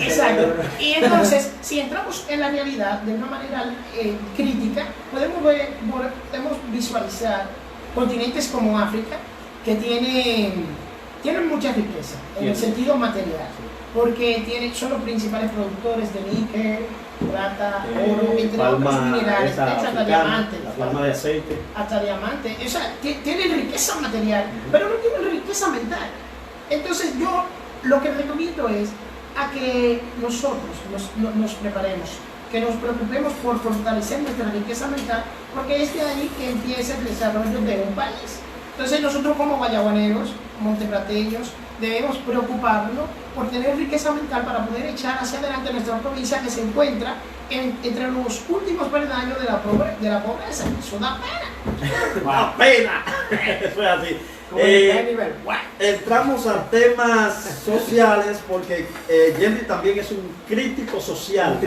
Exacto. Y entonces, si entramos en la realidad de una manera crítica, podemos visualizar continentes como África, que tienen mucha riqueza en el sentido material, porque son los principales productores de níquel, plata, oro, entre otros minerales, de hecho hasta diamantes. La palma de aceite. Hasta diamantes. O sea, tienen riqueza material, pero no tienen riqueza mental. Entonces yo lo que recomiendo es a que nosotros nos preparemos, que nos preocupemos por fortalecer nuestra riqueza mental, porque es de ahí que empieza el desarrollo de un país. Entonces nosotros como guayaguaneros, monteplateños, debemos preocuparnos por tener riqueza mental para poder echar hacia adelante nuestra provincia que se encuentra entre los últimos peldaños de la pobreza. Eso da pena. ¡Da pena! Eso es así. Entramos a temas sociales porque Yendri también es un crítico social.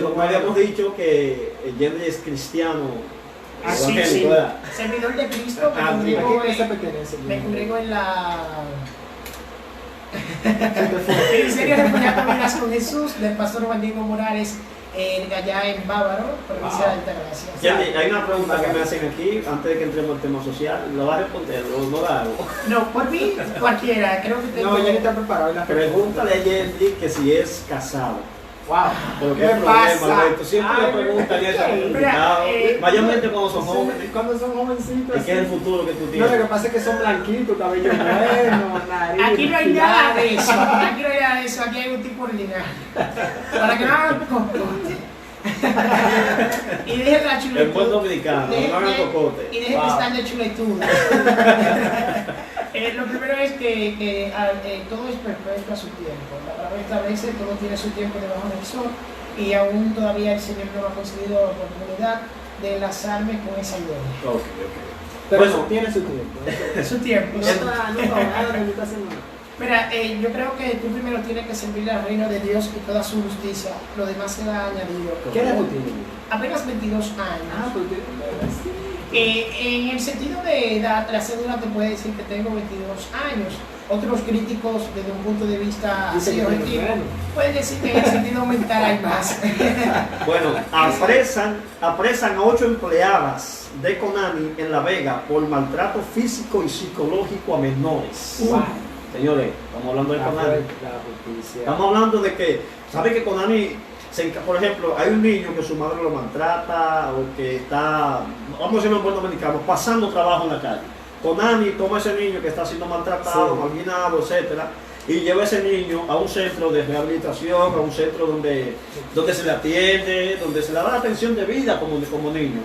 Como habíamos dicho que Yendri es cristiano. Sí. Servidor de Cristo, me congrego en la Ministerio de Vidas con Jesús del pastor Juan Diego Morales, allá en Bávaro, provincia de Altagracia. Hay una pregunta que me hacen aquí antes de que entremos al tema social. ¿Lo vas a responder o no la hago? No, por mí cualquiera, creo que tengo. No, ya está preparado. Pregúntale a Yendri que si es casado. Wow, pero qué problema, Alberto. Siempre le preguntan eso. Mayormente cuando son jóvenes. Cuando son jovencitos. Es que es el futuro que tú tienes. No, lo que pasa es que son blanquitos, cabello bueno, nariz. Aquí no hay nada de eso. Aquí no hay nada de eso. Aquí hay un tipo ordinario. Para que no hagan comporte. Y deje la chuletuda. El buen dominicano, no hagan cocote. Y deje de estar de chuletuda. Lo primero es que todo es perfecto a su tiempo. La palabra establece, todo tiene su tiempo debajo del sol, y aún todavía el Señor no ha conseguido la oportunidad de enlazarme con esa idea. Ok. Pero Bueno, eso tiene su tiempo. Su tiempo. No está ahogado, no está haciendo nada. Mira, yo creo que tú primero tienes que servir al reino de Dios y toda su justicia. Lo demás será añadido. ¿Qué edad tú tienes? Apenas 22 años. Ah, porque sí. En el sentido de edad, la cédula te puede decir que tengo 22 años. Otros críticos, desde un punto de vista Dice así que objetivo, bueno. pueden decir que en el sentido mental hay más. Bueno, apresan a 8 empleadas de Konami en La Vega por maltrato físico y psicológico a menores. Wow. Señores, estamos hablando de Konami. La justicia. Estamos hablando de que, ¿sabe que Konami, por ejemplo, hay un niño que su madre lo maltrata o que está, vamos a decirlo en buen dominicano, pasando trabajo en la calle? Konami toma a ese niño que está siendo maltratado, Sí. marginado, etcétera, y lleva a ese niño a un centro de rehabilitación, a un centro donde se le atiende, donde se le da la atención debida como niño.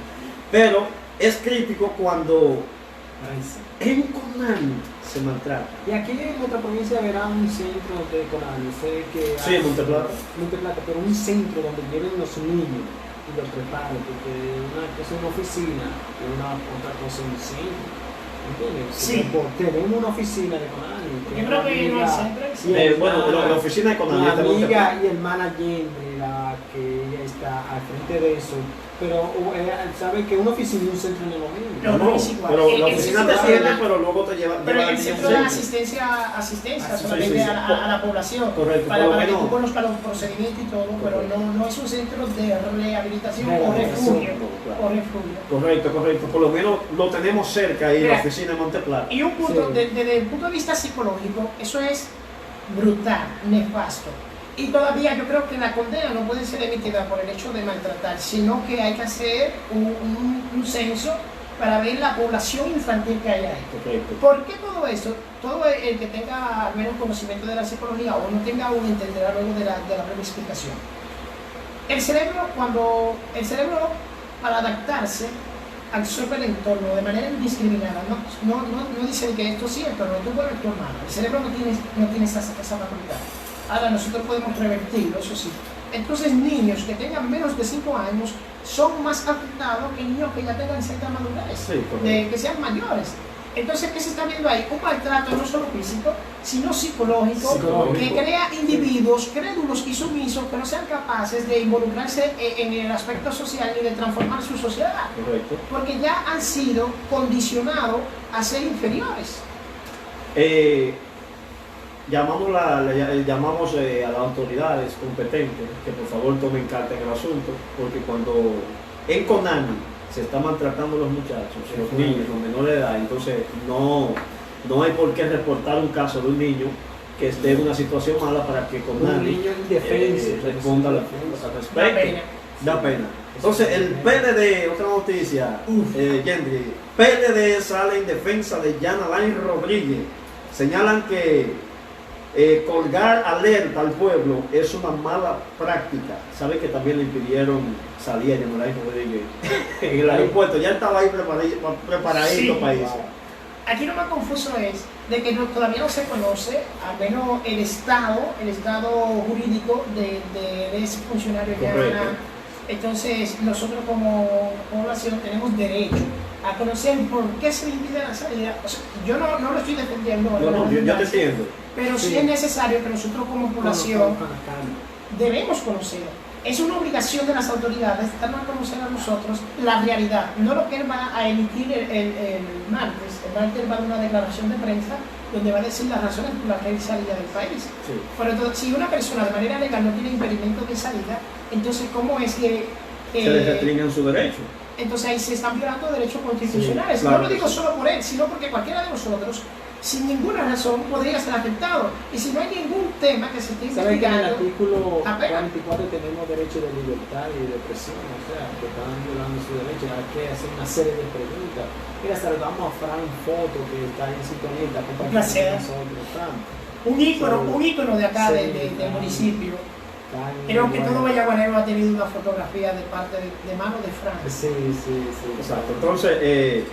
Pero es crítico cuando Ay, sí. en Konami se maltrata. Y aquí en otra provincia verá un centro de Konami. Sé que Sí, en Monteplata. Monteplata, pero un centro donde lleven los niños y los preparen, porque una cosa es una oficina y otra cosa es un centro. ¿Entiendes? Sí. Tenemos una oficina de Konami. Yo creo que no hay centro. Bueno, la oficina de Konami Mi es de amiga Monteplata. y hermana Yendre, la que ella está al frente de eso, pero sabe que una oficina y un centro no es lo mismo. No, es igual. Pero la El oficina centro te de atiende, la- pero luego te lleva Pero al el niño a un centro de centro. asistencia Sí, solamente sí, sí. a la población, Correcto, para por lo que tú menos. conozcas los procedimientos y todo, pero no es un centro de rehabilitación o Rehabilitación, refugio. claro. O refugio. Correcto. Por lo menos lo tenemos cerca ahí en la Mira, oficina de Monteplata. Y un punto, Sí. desde el punto de vista psicológico, eso es brutal, nefasto. Y todavía yo creo que la condena no puede ser emitida por el hecho de maltratar, sino que hay que hacer un censo para ver la población infantil que hay ahí. Correcto. ¿Por qué todo eso? Todo el que tenga al menos conocimiento de la psicología o no tenga un entenderá luego de la breve explicación. El cerebro, para adaptarse, absorbe el entorno de manera indiscriminada. No dice que esto es cierto, no, tú vuelves tu hermano. El cerebro no tiene esa facultad. Ahora nosotros podemos revertirlo, eso sí. Entonces niños que tengan menos de 5 años son más afectados que niños que ya tengan cierta madurez, Sí, correcto. que sean mayores. Entonces, ¿qué se está viendo ahí? Un maltrato no solo físico, sino psicológico, que crea individuos crédulos y sumisos que no sean capaces de involucrarse en el aspecto social ni de transformar su sociedad, Correcto. porque ya han sido condicionados a ser inferiores. Llamamos a las autoridades competentes que por favor tomen carta en el asunto, porque cuando en Konami se está maltratando a los muchachos, los niños, los menores de edad, entonces no hay por qué reportar un caso de un niño que esté en una situación mala para que Un Konami niño indefenso. responda al Da respecto. pena. Da pena. Entonces el PLD, otra noticia, Yendri, PLD sale en defensa de Yana Lain Rodríguez. Señalan que colgar alerta al pueblo es una mala práctica. Sabe que también le impidieron salir a Yana Lain Rodríguez en el aeropuerto. Ya estaba ahí preparadito Sí. para eso. Aquí lo más confuso es de que todavía no se conoce, al menos el estado jurídico de ese funcionario que Correcto. gana. Entonces nosotros como población tenemos derecho a conocer por qué se le impide la salida. O sea, yo no lo estoy defendiendo, No, yo te entiendo. pero sí Sí. es necesario que nosotros como población debemos conocer. Es una obligación de las autoridades darnos a conocer a nosotros la realidad, no lo que él va a emitir el martes. El martes va a dar una declaración de prensa donde va a decir las razones por las que él salía del país. Sí. Pero entonces, si una persona de manera legal no tiene impedimento de salida, entonces ¿cómo es que Se les restringen su derecho. entonces ahí se están violando derechos constitucionales? Sí, claro No lo que digo sí. solo por él, sino porque cualquiera de nosotros, sin ninguna razón, podría ser afectado. Y si no hay ningún tema que se esté ¿Saben que en el investigando, artículo apenas. 44 tenemos derecho de libertad y de expresión? O sea, que están violando su derecho. Hay que hacer una serie de preguntas. Mira, saludamos a Fran Foto, que está en sintonía, está compartiendo placer. con nosotros. Fran, un ícono de acá Sí, del claro. municipio. Creo que todo Vallaguanero ha tenido una fotografía de parte de mano de Frank. Sí. Exacto. Entonces,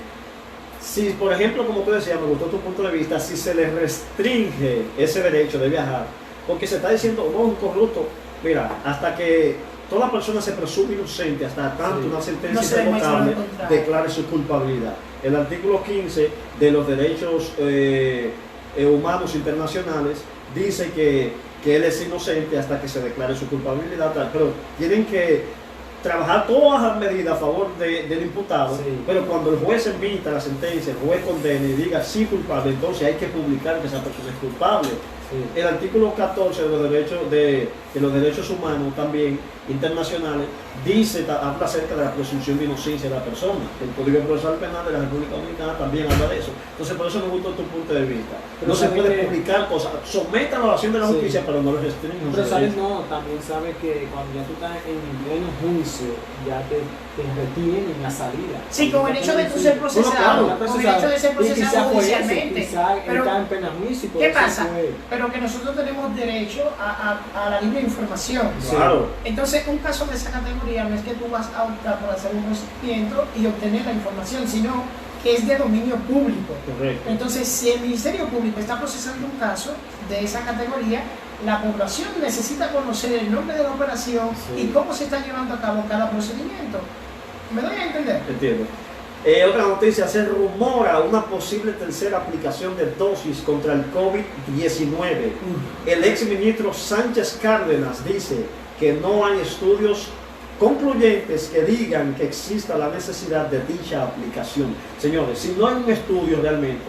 si por ejemplo, como tú decías, me gustó tu punto de vista, si se les restringe ese derecho de viajar, porque se está diciendo, no, un corrupto, mira, hasta que toda persona se presume inocente, hasta tanto una sentencia irrevocable declare su culpabilidad. El artículo 15 de los derechos humanos internacionales dice que él es inocente hasta que se declare su culpabilidad, pero tienen que trabajar todas las medidas a favor del imputado, pero cuando el juez emita la sentencia, el juez condena y diga sí culpable, entonces hay que publicar que esa persona es culpable. El artículo 14 de los derechos humanos también internacionales habla acerca de la presunción de inocencia de la persona. El Código Procesal Penal de la República Dominicana también habla de eso. Entonces por eso me gustó tu punto de vista. Pero no se puede publicar cosas, sometan a la acción de la justicia, pero no lo restringen. Pero sabes, también sabes que cuando ya tú estás en pleno juicio, ya te retienen la salida. Sí, con el hecho de tú ser procesado, con el hecho de ser procesado judicialmente. Pero está en plena juicio. ¿Qué pasa? Pero que nosotros tenemos derecho a la libre información. Claro. Entonces, un caso de esa categoría no es que tú vas a optar por hacer un procedimiento y obtener la información, sino que es de dominio público. Correcto. Entonces, si el Ministerio Público está procesando un caso de esa categoría, la población necesita conocer el nombre de la operación y cómo se está llevando a cabo cada procedimiento. ¿Me doy a entender? Entiendo. Otra noticia, se rumora una posible tercera aplicación de dosis contra el COVID-19. El exministro Sánchez Cárdenas dice que no hay estudios concluyentes que digan que exista la necesidad de dicha aplicación. Señores, si no hay un estudio realmente,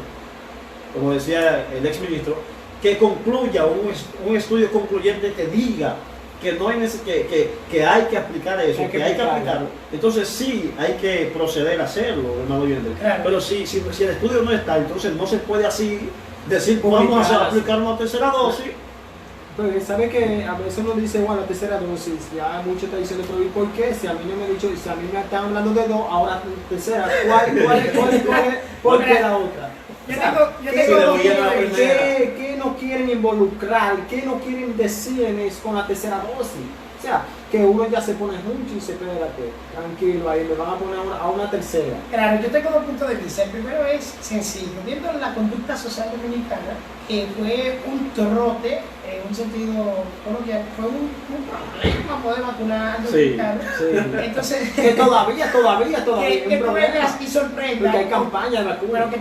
como decía el exministro, que concluya un estudio concluyente que diga que no hay que hay que aplicar eso, que hay que aplicarlo, entonces sí hay que proceder a hacerlo, hermano oyente. Claro. Pero si el estudio no está, entonces no se puede así decir vamos a aplicar una tercera dosis. Pues sabe que a veces uno dice, bueno, la tercera dosis, ya mucho está diciendo, pero ¿y por qué? Si a mí no me han dicho, si a mí me están hablando de dos, ahora tercera, ¿cuál es la otra? ¿Qué no quieren involucrar? ¿Qué no quieren decir con la tercera dosis? O sea, que uno ya se pone mucho y se espérate, tranquilo, ahí me van a poner a una tercera. Claro, yo tengo dos puntos de vista. El primero es sencillo, viendo la conducta social dominicana, que fue un trote, en un sentido coloquial, fue un problema poder vacunar a los dominicanos. Entonces, que todavía que tú vengas y sorprendas. Porque hay campaña de vacuna. Pero que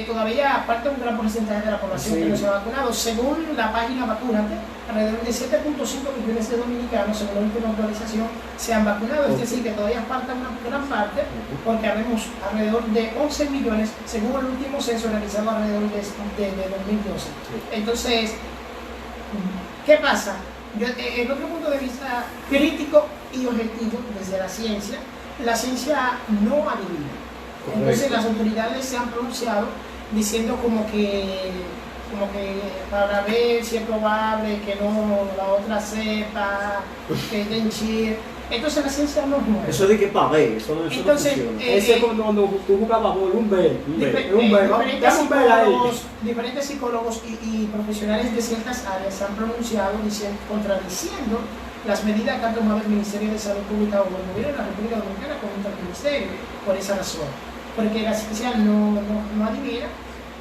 todavía, aparte un gran porcentaje de la población que no se ha vacunado, según la página Vacúnate, alrededor de 7.5 millones de dominicanos, según la última actualización, se han vacunado. Es decir, que todavía falta una gran parte, porque habemos alrededor de 11 millones, según el último censo realizado alrededor de 2012. Entonces, ¿qué pasa? En otro punto de vista crítico y objetivo, desde la ciencia no adivina. Entonces las autoridades se han pronunciado diciendo como que para ver si es probable que no la otra cepa, que den chip. Entonces la ciencia no muere. Eso de que para ver, eso no funciona. Ese es cuando tú jugabas un diferentes psicólogos y profesionales de ciertas áreas se han pronunciado contradiciendo las medidas que ha tomado el Ministerio de Salud Pública o el gobierno de la República Dominicana contra el Ministerio, por esa razón. Porque la ciencia no adivina.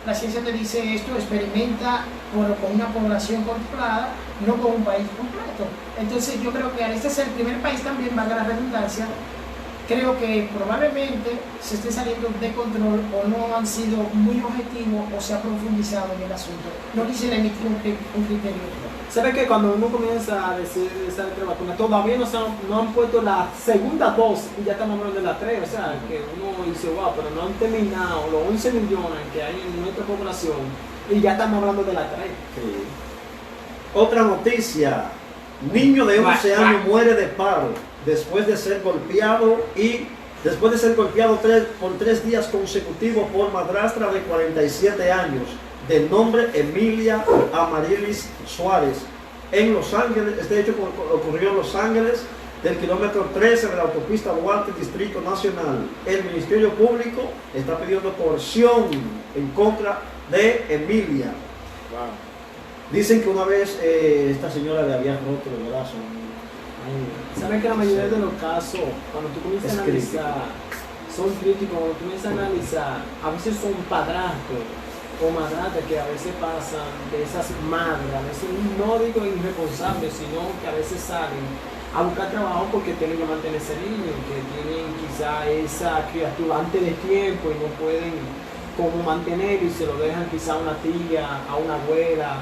La ciencia te dice esto, experimenta con una población controlada, no con un país completo. Entonces yo creo que al este ser el primer país también, valga la redundancia, creo que probablemente se esté saliendo de control o no han sido muy objetivos o se ha profundizado en el asunto. No quisiera emitir un criterio. ¿Sabes que cuando uno comienza a decir esa vacuna, todavía no han puesto la segunda dosis y ya estamos hablando de la 3? O sea, que uno dice, wow, pero no han terminado los 11 millones que hay en nuestra población y ya estamos hablando de la 3. Sí. Otra noticia, niño de 11 años muere de paro después de ser golpeado por 3 días consecutivos por madrastra de 47 años. De nombre Emilia Amarilis Suárez, en Los Ángeles. Este hecho ocurrió en Los Ángeles, del kilómetro 13 de la autopista Duarte, Distrito Nacional. El Ministerio Público está pidiendo coerción en contra de Emilia. Dicen que una vez esta señora le había roto el brazo. ¿Sabes que la mayoría de los casos, cuando tú comienzas a analizar, son críticos, cuando tú comienzas a analizar, a veces son padrastros o madrastas que a veces pasan de esas madres, a veces no digo irresponsables, sino que a veces salen a buscar trabajo porque tienen que mantener ese niño, que tienen quizá esa criatura antes de tiempo y no pueden como mantenerlo y se lo dejan quizá a una tía, a una abuela,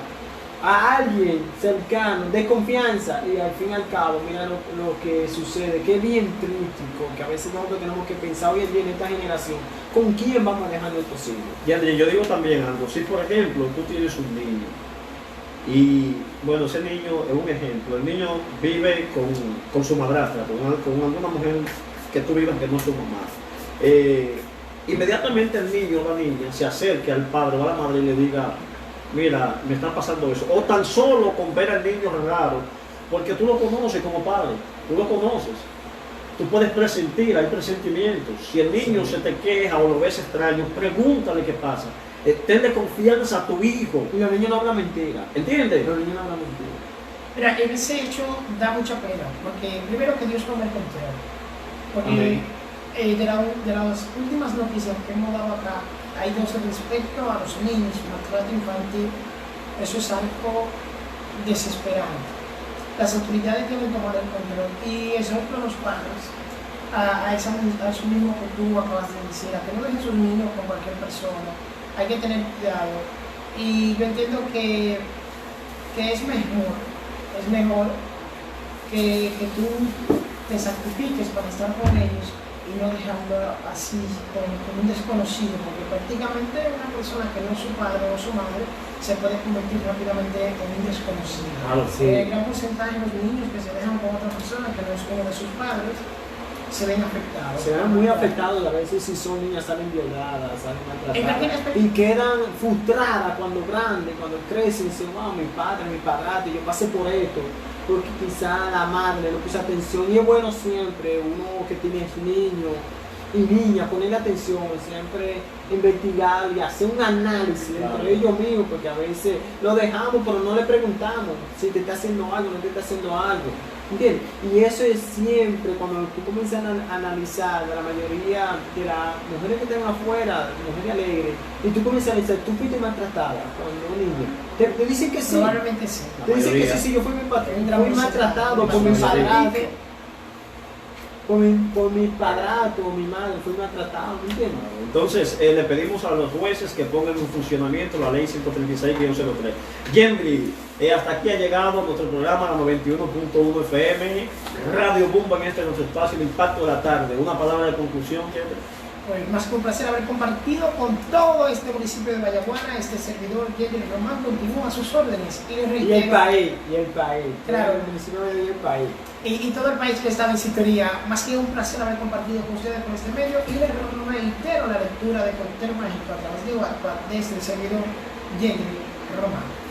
a alguien cercano, de confianza, y al fin y al cabo, mira lo que sucede, que es bien crítico, que a veces nosotros tenemos que pensar hoy en día en esta generación, ¿con quién vamos a dejar nuestros hijos? Y André, yo digo también algo, si por ejemplo tú tienes un niño, y bueno, ese niño es un ejemplo, el niño vive con su madrastra, con alguna mujer que tú vivas que no es su mamá, inmediatamente el niño o la niña se acerque al padre o a la madre y le diga, mira, me está pasando eso. O tan solo con ver al niño raro, porque tú lo conoces como padre, tú lo conoces. Tú puedes presentir, hay presentimientos. Si el niño se te queja o lo ves extraño, pregúntale qué pasa. Tenle confianza a tu hijo. Y los niños no hablan mentira. ¿Entiendes? Los niños no hablan mentira. Mira, en ese hecho da mucha pena, porque primero que Dios no me encontró. Porque de las últimas noticias que hemos dado acá, hay dos respecto a los niños, maltrato infantil. Eso es algo desesperante. Las autoridades deben tomar el control y exhorto a los padres a eso mismo que tú acabas de decir, a que no dejen sus niños con cualquier persona. Hay que tener cuidado. Y yo entiendo que es mejor que tú te sacrifiques para estar con ellos y no dejarlo así con un desconocido, porque prácticamente una persona que no es su padre o su madre se puede convertir rápidamente en un desconocido. Claro, sí. El gran porcentaje de los niños que se dejan con otra persona que no es uno de sus padres se ven afectados. Se ven muy afectados, a veces si son niñas salen violadas, salen maltratadas y quedan frustradas cuando grandes, cuando crecen, dicen, wow, mi padre, mi padrastro, yo pasé por esto, porque quizá la madre no puso atención. Y es bueno siempre, uno que tiene niños y niñas, ponerle atención, siempre investigar y hacer un análisis entre ellos mismos, porque a veces lo dejamos pero no le preguntamos si te está haciendo algo, no te está haciendo algo. ¿Entiendes? Y eso es siempre cuando tú comienzas a analizar la mayoría de las mujeres que están afuera, mujeres alegres, y tú comienzas a analizar, tú fuiste maltratada cuando niña. Te dicen que sí. Probablemente sí. Te dicen que sí, yo fui maltratado por mi padrastro. Por mi padrastro o mi madre, fui maltratado, ¿me entiendes? Entonces, le pedimos a los jueces que pongan en funcionamiento la ley 136-03. Yendri, hasta aquí ha llegado nuestro programa, la 91.1 FM, Radio Bumba en nuestro espacio, el impacto de la tarde. Una palabra de conclusión, Yendri. Pues más que un placer haber compartido con todo este municipio de Vallaguana. Este servidor, Yendri Román, continúa a sus órdenes. Y el país. Claro, el municipio de el país. Y todo el país que estaba en sintonía. Más que un placer haber compartido con ustedes por este medio. Y les reitero la lectura de Contero Mágico a través de WhatsApp desde el servidor Yendri Román.